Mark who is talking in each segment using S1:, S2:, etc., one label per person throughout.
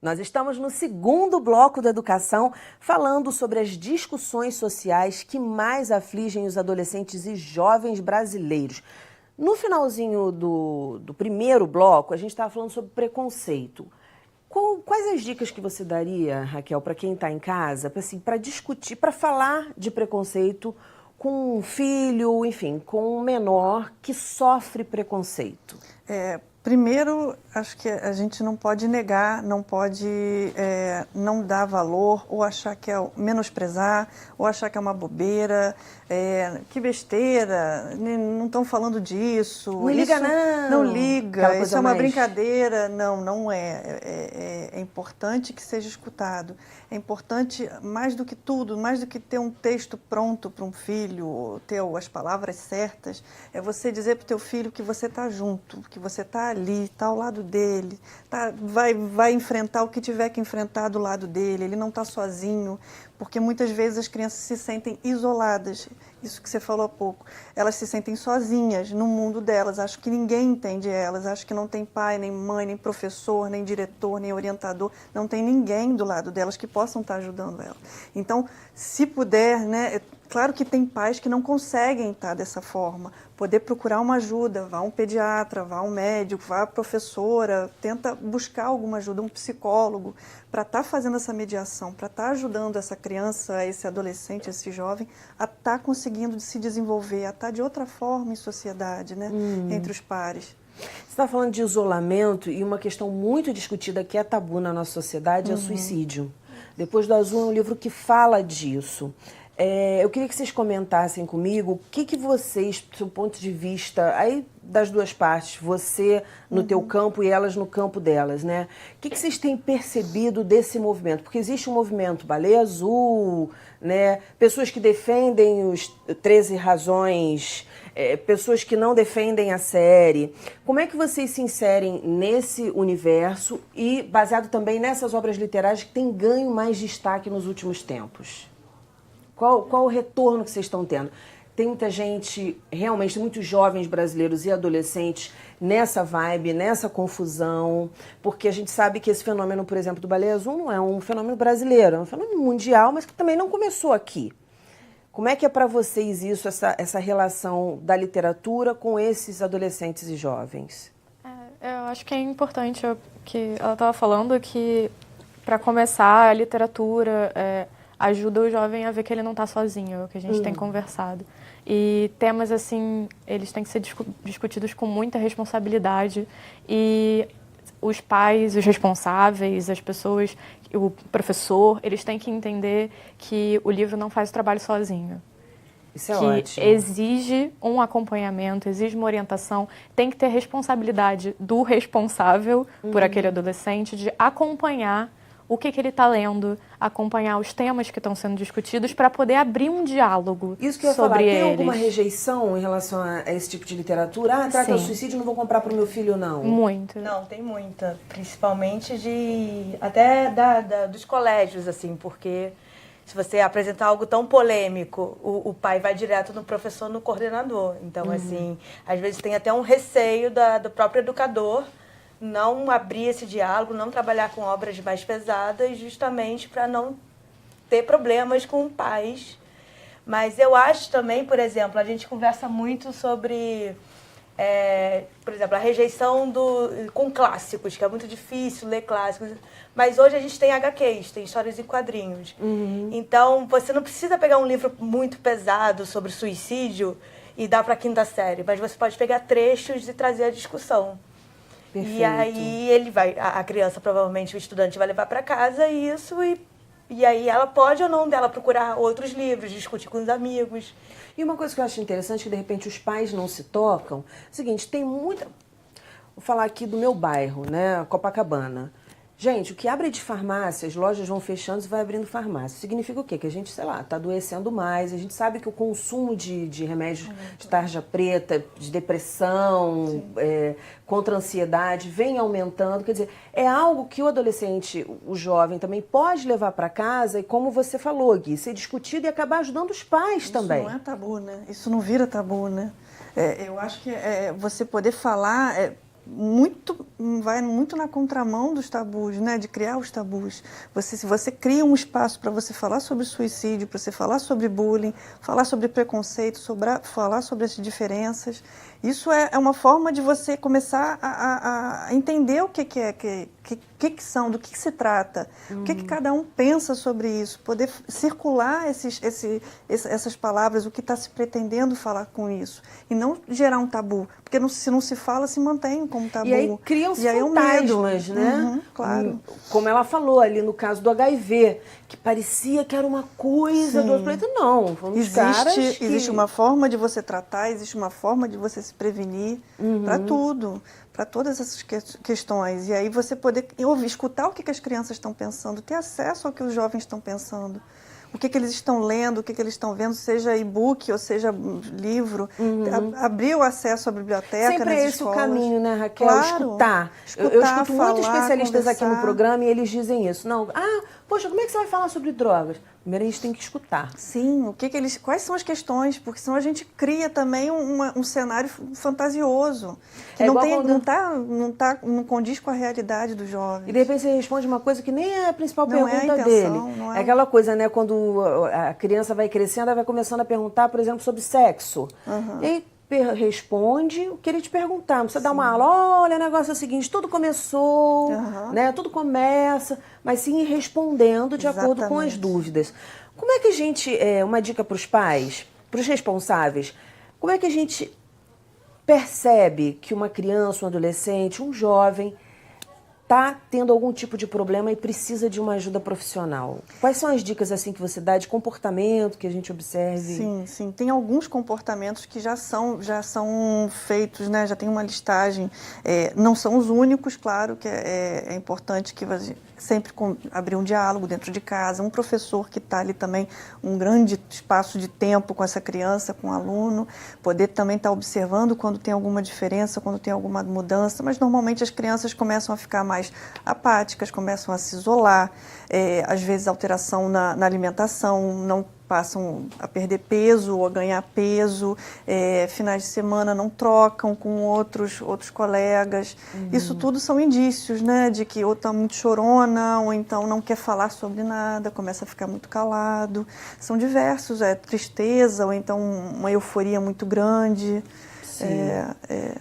S1: Nós estamos no segundo bloco da educação, falando sobre as discussões sociais que mais afligem os adolescentes e jovens brasileiros. No finalzinho do primeiro bloco, a gente estava falando sobre preconceito. Quais as dicas que você daria, Raquel, para quem está em casa, para discutir, para falar de preconceito com um filho, enfim, com um menor que sofre preconceito?
S2: Primeiro, acho que a gente não pode negar, não pode não dar valor, ou achar que é menosprezar, ou achar que é uma bobeira, que besteira, não estão falando disso.
S1: Não liga não.
S2: Não liga, isso é uma brincadeira. Não é. É importante que seja escutado. É importante, mais do que tudo, mais do que ter um texto pronto para um filho, ter as palavras certas, é você dizer para o teu filho que você está junto, que você está ali, está ao lado dele, vai enfrentar o que tiver que enfrentar do lado dele, ele não está sozinho, porque muitas vezes as crianças se sentem isoladas, isso que você falou há pouco, elas se sentem sozinhas no mundo delas, acham que ninguém entende elas, acham que não tem pai, nem mãe, nem professor, nem diretor, nem orientador, não tem ninguém do lado delas que possam estar ajudando elas. Então, se puder, né, claro que tem pais que não conseguem estar dessa forma, poder procurar uma ajuda, vá a um pediatra, vá a um médico, vá a professora, tenta buscar alguma ajuda, um psicólogo, para estar fazendo essa mediação, para estar ajudando essa criança, esse adolescente, esse jovem, a estar conseguindo se desenvolver, a estar de outra forma em sociedade, né, entre os pares.
S1: Você está falando de isolamento e uma questão muito discutida que é tabu na nossa sociedade é o suicídio. Depois do Azul é um livro que fala disso. Eu queria que vocês comentassem comigo o que vocês, do seu ponto de vista, aí das duas partes, você no teu campo e elas no campo delas, né? O que vocês têm percebido desse movimento? Porque existe um movimento Baleia Azul, né? Pessoas que defendem os 13 razões, pessoas que não defendem a série. Como é que vocês se inserem nesse universo e baseado também nessas obras literárias que têm ganho mais destaque nos últimos tempos? Qual o retorno que vocês estão tendo? Tem muita gente, realmente, muitos jovens brasileiros e adolescentes nessa vibe, nessa confusão, porque a gente sabe que esse fenômeno, por exemplo, do Baleia Azul não é um fenômeno brasileiro, é um fenômeno mundial, mas que também não começou aqui. Como é que é para vocês isso, essa relação da literatura com esses adolescentes e jovens?
S3: Eu acho que é importante, que ela estava falando que, para começar, a literatura ajuda o jovem a ver que ele não está sozinho, é o que a gente tem conversado. E temas assim, eles têm que ser discutidos com muita responsabilidade e os pais, os responsáveis, as pessoas, o professor, eles têm que entender que o livro não faz o trabalho sozinho.
S1: Isso é
S3: que
S1: ótimo.
S3: Exige um acompanhamento, exige uma orientação, tem que ter responsabilidade do responsável por aquele adolescente de acompanhar o que ele está lendo, acompanhar os temas que estão sendo discutidos para poder abrir um diálogo
S1: Isso que eu ia
S3: sobre
S1: falar,
S3: eles.
S1: tem alguma rejeição em relação a esse tipo de literatura? Trata o suicídio, não vou comprar para o meu filho, não.
S3: Muito.
S4: Não, tem muita, principalmente até dos colégios, assim, porque se você apresentar algo tão polêmico, o pai vai direto no professor, no coordenador. Então, assim, às vezes tem até um receio do próprio educador não abrir esse diálogo, não trabalhar com obras mais pesadas, justamente para não ter problemas com pais. Mas eu acho também, por exemplo, a gente conversa muito sobre, por exemplo, a rejeição com clássicos, que é muito difícil ler clássicos. Mas hoje a gente tem HQs, tem histórias em quadrinhos. Então, você não precisa pegar um livro muito pesado sobre suicídio e dar para a quinta série, mas você pode pegar trechos e trazer a discussão.
S1: Perfeito.
S4: E aí a criança, provavelmente o estudante vai levar para casa isso e aí ela pode ou não dela procurar outros livros, discutir com os amigos.
S1: E uma coisa que eu acho interessante, que de repente os pais não se tocam, é o seguinte, tem muita... Vou falar aqui do meu bairro, né, Copacabana. Gente, o que abre de farmácia, as lojas vão fechando e vai abrindo farmácia. Significa o quê? Que a gente, sei lá, está adoecendo mais. A gente sabe que o consumo de remédios de tarja preta, de depressão, contra a ansiedade, vem aumentando. Quer dizer, é algo que o adolescente, o jovem, também pode levar para casa e, como você falou, Gui, ser discutido e acabar ajudando os pais também.
S2: Isso não é tabu, né? Isso não vira tabu, né? Eu acho que você poder falar... vai muito na contramão dos tabus, né? De criar os tabus. Se você cria um espaço para você falar sobre suicídio, para você falar sobre bullying, falar sobre preconceito, falar sobre as diferenças, isso é uma forma de você começar a entender o que são, do que se trata, o que cada um pensa sobre isso, poder circular essas palavras, o que está se pretendendo falar com isso, e não gerar um tabu, porque se não se fala, se mantém como tabu.
S1: E aí criam-se fantasmas, né?
S2: Uhum, claro.
S1: Como ela falou ali no caso do HIV, que parecia que era uma coisa do outro planeta. Não,
S2: existe uma forma de você tratar, existe uma forma de você se prevenir para tudo, para todas essas questões. E aí você poder escutar o que as crianças estão pensando, ter acesso ao que os jovens estão pensando. O que eles estão lendo, o que eles estão vendo, seja e-book ou seja livro, abrir o acesso à biblioteca
S1: sempre
S2: nas
S1: esse
S2: escolas.
S1: O caminho, né, Raquel?
S2: Claro.
S1: Escutar. Eu escuto muitos especialistas aqui no programa e eles dizem isso. Não, poxa, como é que você vai falar sobre drogas? Primeiro a gente tem que escutar.
S2: Sim, quais são as questões, porque senão a gente cria também um cenário fantasioso, que não condiz com a realidade dos jovens.
S1: E de repente você responde uma coisa que nem é a principal pergunta dele. É aquela coisa, né, quando a criança vai crescendo, ela vai começando a perguntar, por exemplo, sobre sexo. E aí responde o que ele te perguntar. Não precisa dar uma aula, olha, o negócio é o seguinte, tudo começou, né? Tudo começa, mas sim ir respondendo de acordo com as dúvidas. Como é que a gente, uma dica para os pais, para os responsáveis, como é que a gente percebe que uma criança, um adolescente, um jovem está tendo algum tipo de problema e precisa de uma ajuda profissional? Quais são as dicas assim que você dá de comportamento que a gente observe?
S2: Sim. Tem alguns comportamentos que já são feitos, né? Já tem uma listagem. Não são os únicos, claro, que é importante que sempre abrir um diálogo dentro de casa, um professor que está ali também, um grande espaço de tempo com essa criança, com o aluno, poder também estar observando quando tem alguma diferença, quando tem alguma mudança, mas normalmente as crianças começam a ficar mais apáticas, começam a se isolar, às vezes alteração na alimentação, não passam a perder peso ou a ganhar peso, finais de semana não trocam com outros colegas. Isso tudo são indícios, né, de que ou está muito chorona, ou então não quer falar sobre nada, começa a ficar muito calado. São diversos, tristeza, ou então uma euforia muito grande.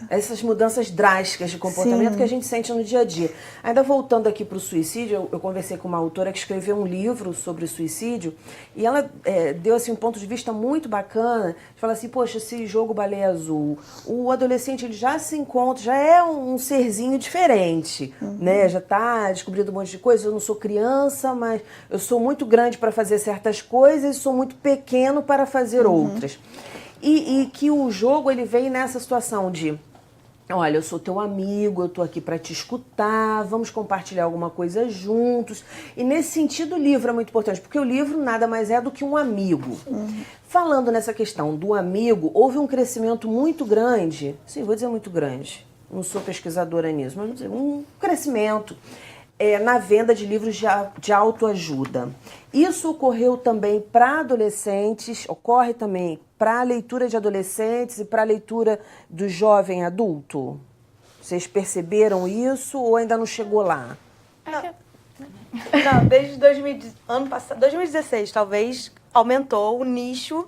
S1: Essas mudanças drásticas de comportamento que a gente sente no dia a dia. Ainda voltando aqui para o suicídio, eu conversei com uma autora que escreveu um livro sobre suicídio e ela deu assim, um ponto de vista muito bacana. Fala assim, poxa, esse jogo Baleia Azul, o adolescente ele já se encontra, já é um serzinho diferente, né? Já está descobrindo um monte de coisa. Eu não sou criança, mas eu sou muito grande para fazer certas coisas e sou muito pequeno para fazer outras. E que o jogo ele vem nessa situação de, olha, eu sou teu amigo, eu tô aqui para te escutar, vamos compartilhar alguma coisa juntos. E nesse sentido o livro é muito importante, porque o livro nada mais é do que um amigo. Falando nessa questão do amigo, houve um crescimento muito grande, sim, vou dizer muito grande, não sou pesquisadora nisso, mas vou dizer, um crescimento na venda de livros de autoajuda. Isso ocorreu também para adolescentes, ocorre também para a leitura de adolescentes e para a leitura do jovem adulto? Vocês perceberam isso ou ainda não chegou lá?
S4: Não, desde ano passado, 2016, talvez, aumentou o nicho,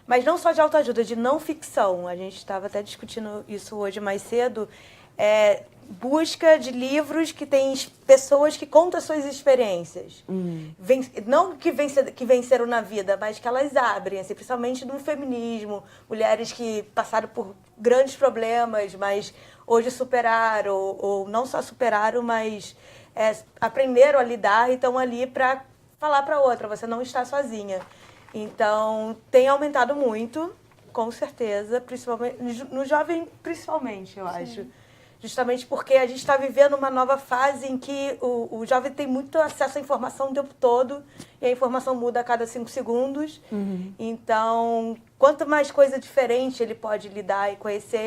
S4: mas não só de autoajuda, de não ficção. A gente estava até discutindo isso hoje mais cedo. Busca de livros que tem pessoas que contam as suas experiências. Não que venceram na vida, mas que elas abrem, assim, principalmente no feminismo. Mulheres que passaram por grandes problemas, mas hoje superaram, ou não só superaram, mas aprenderam a lidar e estão ali para falar para outra, você não está sozinha. Então, tem aumentado muito, com certeza, principalmente no jovem, principalmente, eu acho. Justamente porque a gente está vivendo uma nova fase em que o jovem tem muito acesso à informação o tempo todo e a informação muda a cada 5 segundos. Então, quanto mais coisa diferente ele pode lidar e conhecer,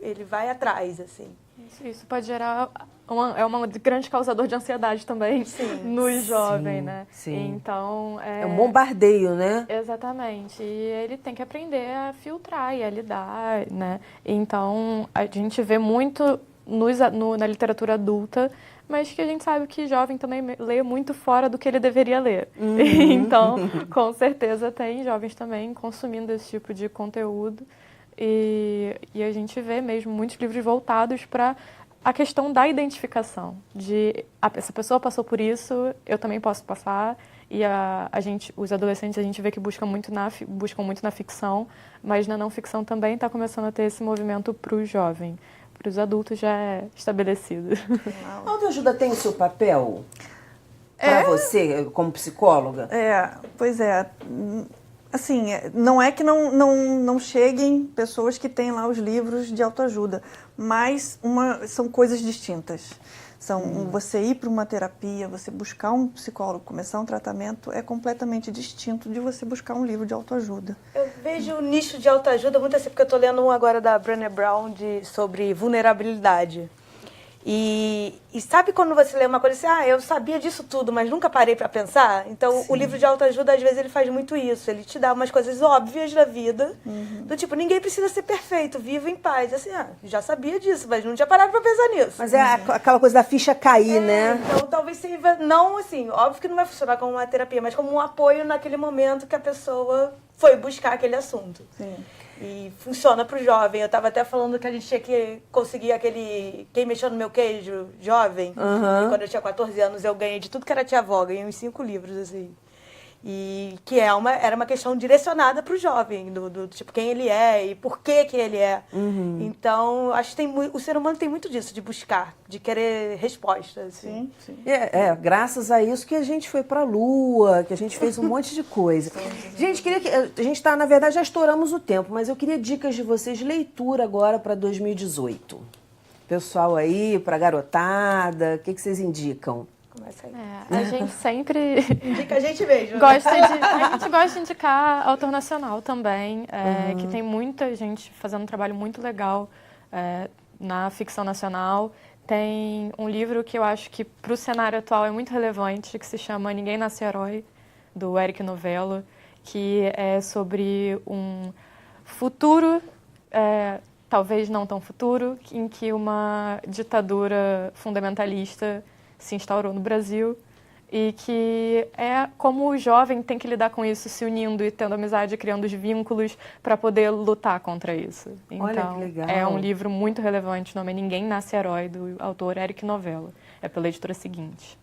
S4: ele vai atrás, assim.
S3: Isso pode gerar uma grande causador de ansiedade também no jovem, né?
S1: Sim.
S3: Então,
S1: é um bombardeio, né?
S3: Exatamente. E ele tem que aprender a filtrar e a lidar, né? Então, a gente vê muito na literatura adulta, mas que a gente sabe que jovem também lê muito fora do que ele deveria ler. Então, com certeza, tem jovens também consumindo esse tipo de conteúdo. E a gente vê mesmo muitos livros voltados para a questão da identificação. Essa pessoa passou por isso, eu também posso passar. E os adolescentes, a gente vê que buscam muito na ficção, mas na não ficção também está começando a ter esse movimento para o jovem. Para os adultos já é estabelecido.
S1: A autoajuda tem o seu papel para você, como psicóloga?
S2: Pois é. Assim, não é que não cheguem pessoas que têm lá os livros de autoajuda, mas são coisas distintas. Você ir para uma terapia, você buscar um psicólogo, começar um tratamento, é completamente distinto de você buscar um livro de autoajuda.
S4: Eu vejo o nicho de autoajuda muito assim, porque eu estou lendo um agora da Brené Brown sobre vulnerabilidade. E sabe quando você lê uma coisa assim, eu sabia disso tudo, mas nunca parei para pensar? Então, o livro de autoajuda, às vezes, ele faz muito isso. Ele te dá umas coisas óbvias da vida, do tipo, ninguém precisa ser perfeito, viva em paz. Assim, já sabia disso, mas não tinha parado para pensar nisso.
S1: Mas é aquela coisa da ficha cair, né?
S4: Então, talvez sirva, não assim, óbvio que não vai funcionar como uma terapia, mas como um apoio naquele momento que a pessoa foi buscar aquele assunto.
S2: Sim.
S4: E funciona pro jovem. Eu tava até falando que a gente tinha que conseguir aquele Quem Mexeu no Meu Queijo, jovem. E quando eu tinha 14 anos, eu ganhei de tudo que era tia-avó. Ganhei uns 5 livros, assim. E que era uma questão direcionada pro jovem, do tipo, quem ele é e por que ele é. Então, acho que o ser humano tem muito disso, de buscar, de querer respostas. Assim.
S2: Sim.
S1: Graças a isso que a gente foi pra Lua, que a gente fez um monte de coisa. Gente, a gente tá, na verdade, já estouramos o tempo, mas eu queria dicas de vocês de leitura agora para 2018. Pessoal aí, pra garotada, o que vocês indicam?
S4: Começa aí.
S3: A gente sempre...
S4: Indica a gente mesmo.
S3: A gente gosta de indicar autor nacional também, que tem muita gente fazendo um trabalho muito legal na ficção nacional. Tem um livro que eu acho que para o cenário atual é muito relevante, que se chama Ninguém Nasce Herói, do Éric Novello, que é sobre um futuro, talvez não tão futuro, em que uma ditadura fundamentalista se instaurou no Brasil e que é como o jovem tem que lidar com isso, se unindo e tendo amizade, criando os vínculos para poder lutar contra isso. Então,
S1: olha que legal.
S3: É um livro muito relevante, o nome é Ninguém Nasce Herói, do autor Éric Novello. É pela editora Seguinte.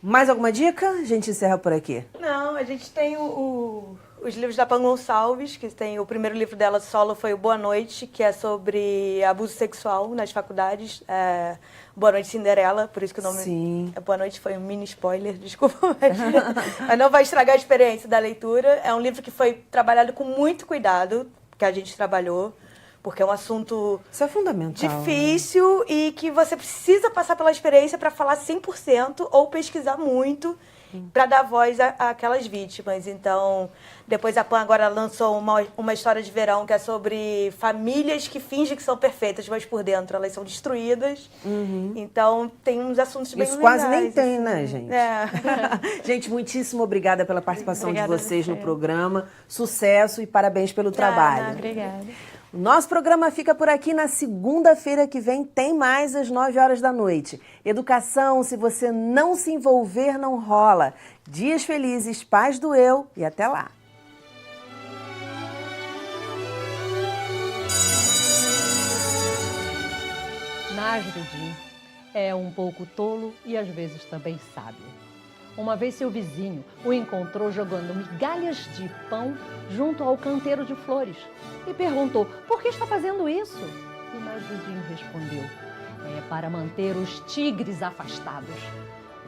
S1: Mais alguma dica? A gente encerra por aqui.
S4: Não, a gente tem os livros da Pan Gonçalves, que tem o primeiro livro dela solo foi o Boa Noite, que é sobre abuso sexual nas faculdades. Boa Noite Cinderela, por isso que o nome é Boa Noite, foi um mini spoiler, desculpa. Mas não vai estragar a experiência da leitura. É um livro que foi trabalhado com muito cuidado, que a gente trabalhou, porque é um assunto
S1: isso é fundamental,
S4: difícil, e que você precisa passar pela experiência para falar 100% ou pesquisar muito para dar voz àquelas vítimas. Então, depois a Pan agora lançou uma história de verão que é sobre famílias que fingem que são perfeitas, mas por dentro elas são destruídas. Então, tem uns assuntos bem legais.
S1: Isso quase nem tem,
S4: assim,
S1: né, gente? Gente, muitíssimo obrigada pela participação de vocês no programa. Sucesso e parabéns pelo trabalho.
S3: Obrigada.
S1: O nosso programa fica por aqui. Na segunda-feira que vem tem mais às 9h da noite. Educação, se você não se envolver, não rola. Dias felizes, paz do eu e até lá.
S5: Nasruddin é um pouco tolo e às vezes também sábio. Uma vez seu vizinho o encontrou jogando migalhas de pão junto ao canteiro de flores e perguntou: por que está fazendo isso? E Nasruddin respondeu: é para manter os tigres afastados.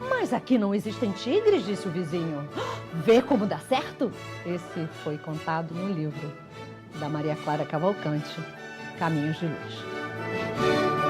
S5: Mas aqui não existem tigres, disse o vizinho. Vê como dá certo? Esse foi contado no livro da Maria Clara Cavalcante, Caminhos de Luz.